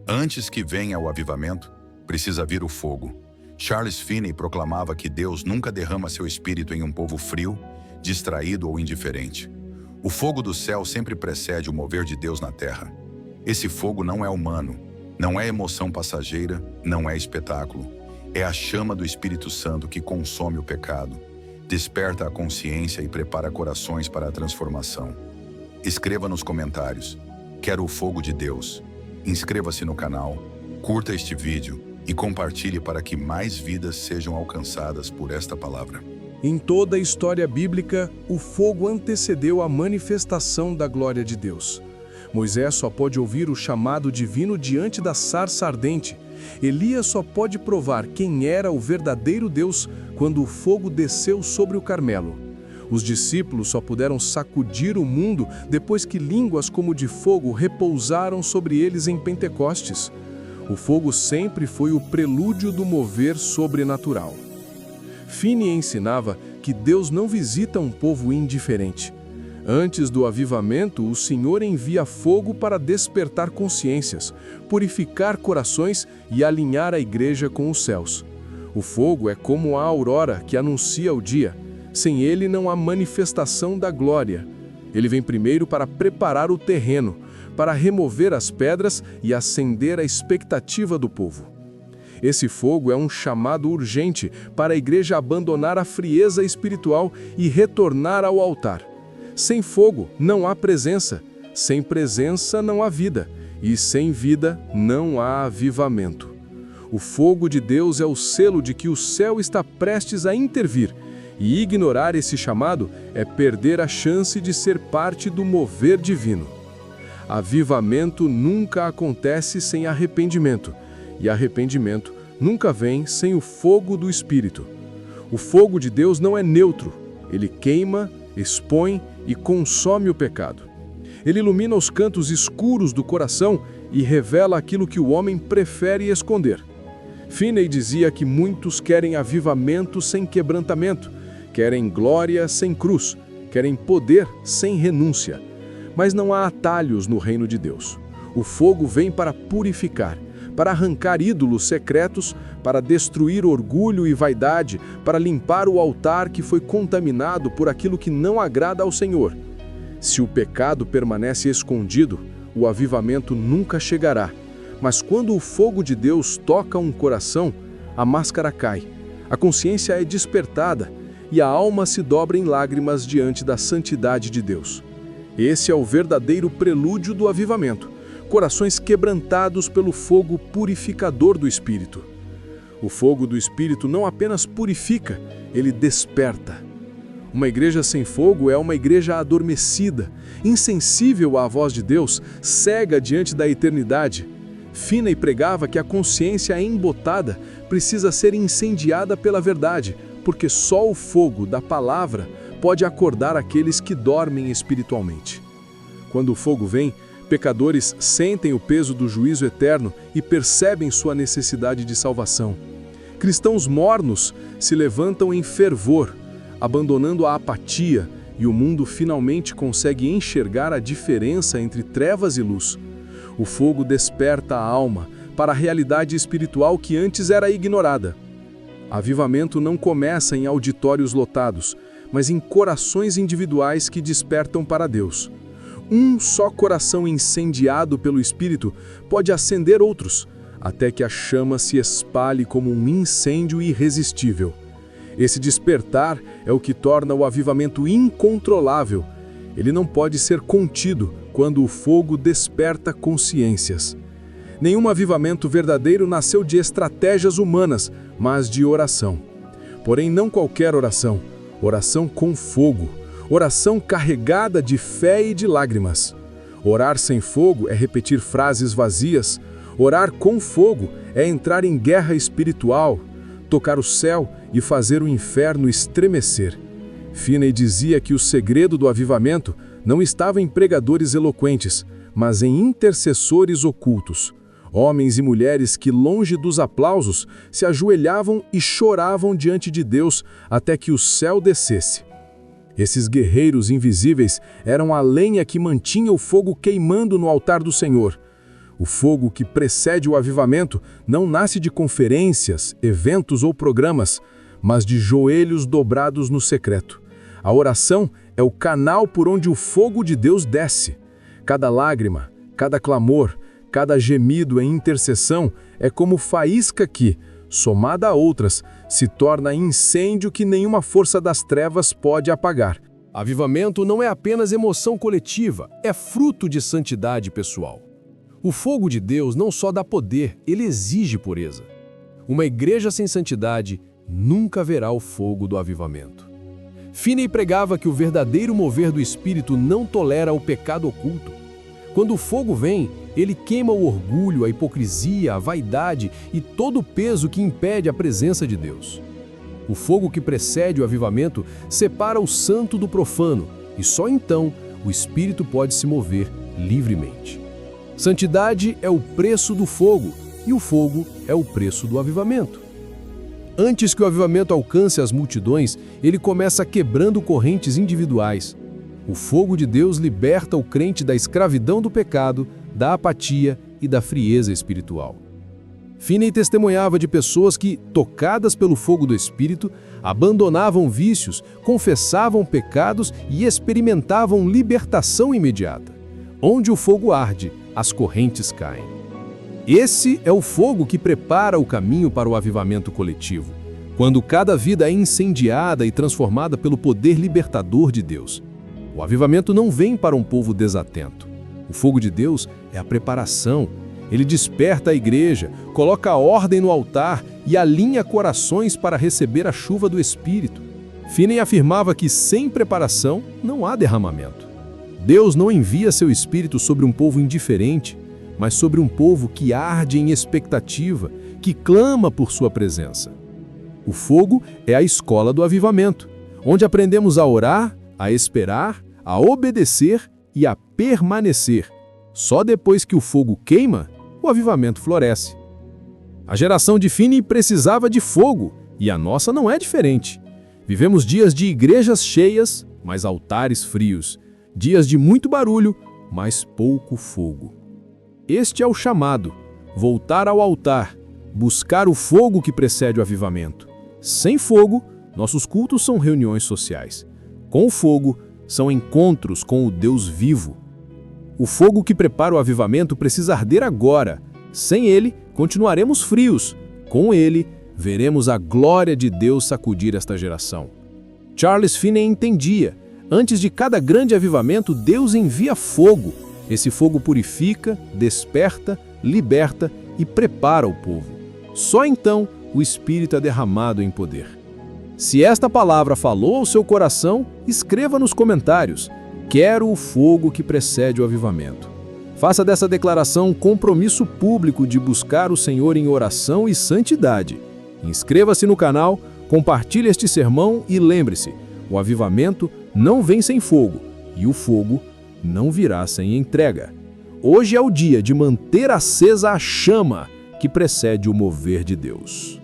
Antes que venha o avivamento, precisa vir o fogo. Charles Finney proclamava que Deus nunca derrama seu espírito em um povo frio, distraído ou indiferente. O fogo do céu sempre precede o mover de Deus na terra. Esse fogo não é humano, não é emoção passageira, não é espetáculo. É a chama do Espírito Santo que consome o pecado, desperta a consciência e prepara corações para a transformação. Escreva nos comentários: quero o fogo de Deus. Inscreva-se no canal, curta este vídeo e compartilhe para que mais vidas sejam alcançadas por esta palavra. Em toda a história bíblica, o fogo antecedeu a manifestação da glória de Deus. Moisés só pode ouvir o chamado divino diante da sarça ardente. Elias só pode provar quem era o verdadeiro Deus quando o fogo desceu sobre o Carmelo. Os discípulos só puderam sacudir o mundo depois que línguas como de fogo repousaram sobre eles em Pentecostes. O fogo sempre foi o prelúdio do mover sobrenatural. Finney ensinava que Deus não visita um povo indiferente. Antes do avivamento, o Senhor envia fogo para despertar consciências, purificar corações e alinhar a igreja com os céus. O fogo é como a aurora que anuncia o dia. Sem ele não há manifestação da glória. Ele vem primeiro para preparar o terreno, para remover as pedras e acender a expectativa do povo. Esse fogo é um chamado urgente para a igreja abandonar a frieza espiritual e retornar ao altar. Sem fogo não há presença, sem presença não há vida, e sem vida não há avivamento. O fogo de Deus é o selo de que o céu está prestes a intervir, e ignorar esse chamado é perder a chance de ser parte do mover divino. Avivamento nunca acontece sem arrependimento, e arrependimento nunca vem sem o fogo do Espírito. O fogo de Deus não é neutro, ele queima, expõe e consome o pecado. Ele ilumina os cantos escuros do coração e revela aquilo que o homem prefere esconder. Finney dizia que muitos querem avivamento sem quebrantamento, querem glória sem cruz, querem poder sem renúncia. Mas não há atalhos no reino de Deus. O fogo vem para purificar, para arrancar ídolos secretos, para destruir orgulho e vaidade, para limpar o altar que foi contaminado por aquilo que não agrada ao Senhor. Se o pecado permanece escondido, o avivamento nunca chegará. Mas quando o fogo de Deus toca um coração, a máscara cai, a consciência é despertada e a alma se dobra em lágrimas diante da santidade de Deus. Esse é o verdadeiro prelúdio do avivamento, corações quebrantados pelo fogo purificador do Espírito. O fogo do Espírito não apenas purifica, ele desperta. Uma igreja sem fogo é uma igreja adormecida, insensível à voz de Deus, cega diante da eternidade. Finney pregava que a consciência embotada precisa ser incendiada pela verdade, porque só o fogo da palavra pode acordar aqueles que dormem espiritualmente. Quando o fogo vem, pecadores sentem o peso do juízo eterno e percebem sua necessidade de salvação. Cristãos mornos se levantam em fervor, abandonando a apatia, e o mundo finalmente consegue enxergar a diferença entre trevas e luz. O fogo desperta a alma para a realidade espiritual que antes era ignorada. Avivamento não começa em auditórios lotados, mas em corações individuais que despertam para Deus. Um só coração incendiado pelo Espírito pode acender outros, até que a chama se espalhe como um incêndio irresistível. Esse despertar é o que torna o avivamento incontrolável. Ele não pode ser contido quando o fogo desperta consciências. Nenhum avivamento verdadeiro nasceu de estratégias humanas, mas de oração. Porém, não qualquer oração. Oração com fogo. Oração carregada de fé e de lágrimas. Orar sem fogo é repetir frases vazias. Orar com fogo é entrar em guerra espiritual, tocar o céu e fazer o inferno estremecer. Finney dizia que o segredo do avivamento não estava em pregadores eloquentes, mas em intercessores ocultos. Homens e mulheres que, longe dos aplausos, se ajoelhavam e choravam diante de Deus até que o céu descesse. Esses guerreiros invisíveis eram a lenha que mantinha o fogo queimando no altar do Senhor. O fogo que precede o avivamento não nasce de conferências, eventos ou programas, mas de joelhos dobrados no secreto. A oração é o canal por onde o fogo de Deus desce. Cada lágrima, cada clamor, cada gemido em intercessão é como faísca que, somada a outras, se torna incêndio que nenhuma força das trevas pode apagar. Avivamento não é apenas emoção coletiva, é fruto de santidade pessoal. O fogo de Deus não só dá poder, ele exige pureza. Uma igreja sem santidade nunca verá o fogo do avivamento. Finney pregava que o verdadeiro mover do Espírito não tolera o pecado oculto. Quando o fogo vem, ele queima o orgulho, a hipocrisia, a vaidade e todo o peso que impede a presença de Deus. O fogo que precede o avivamento separa o santo do profano, e só então o Espírito pode se mover livremente. Santidade é o preço do fogo, e o fogo é o preço do avivamento. Antes que o avivamento alcance as multidões, ele começa quebrando correntes individuais. O fogo de Deus liberta o crente da escravidão do pecado, da apatia e da frieza espiritual. Finney testemunhava de pessoas que, tocadas pelo fogo do Espírito, abandonavam vícios, confessavam pecados e experimentavam libertação imediata. Onde o fogo arde, as correntes caem. Esse é o fogo que prepara o caminho para o avivamento coletivo, quando cada vida é incendiada e transformada pelo poder libertador de Deus. O avivamento não vem para um povo desatento. O fogo de Deus é a preparação. Ele desperta a igreja, coloca ordem no altar e alinha corações para receber a chuva do Espírito. Finney afirmava que sem preparação não há derramamento. Deus não envia seu Espírito sobre um povo indiferente, mas sobre um povo que arde em expectativa, que clama por sua presença. O fogo é a escola do avivamento, onde aprendemos a orar, a esperar, a obedecer e a permanecer. Só depois que o fogo queima, o avivamento floresce. A geração de Finney precisava de fogo, e a nossa não é diferente. Vivemos dias de igrejas cheias, mas altares frios. Dias de muito barulho, mas pouco fogo. Este é o chamado: voltar ao altar, buscar o fogo que precede o avivamento. Sem fogo, nossos cultos são reuniões sociais. Com o fogo, são encontros com o Deus vivo. O fogo que prepara o avivamento precisa arder agora. Sem ele, continuaremos frios. Com ele, veremos a glória de Deus sacudir esta geração. Charles Finney entendia: antes de cada grande avivamento, Deus envia fogo. Esse fogo purifica, desperta, liberta e prepara o povo. Só então o Espírito é derramado em poder. Se esta palavra falou ao seu coração, escreva nos comentários: quero o fogo que precede o avivamento. Faça dessa declaração um compromisso público de buscar o Senhor em oração e santidade. Inscreva-se no canal, compartilhe este sermão e lembre-se: o avivamento não vem sem fogo, e o fogo não virá sem entrega. Hoje é o dia de manter acesa a chama que precede o mover de Deus.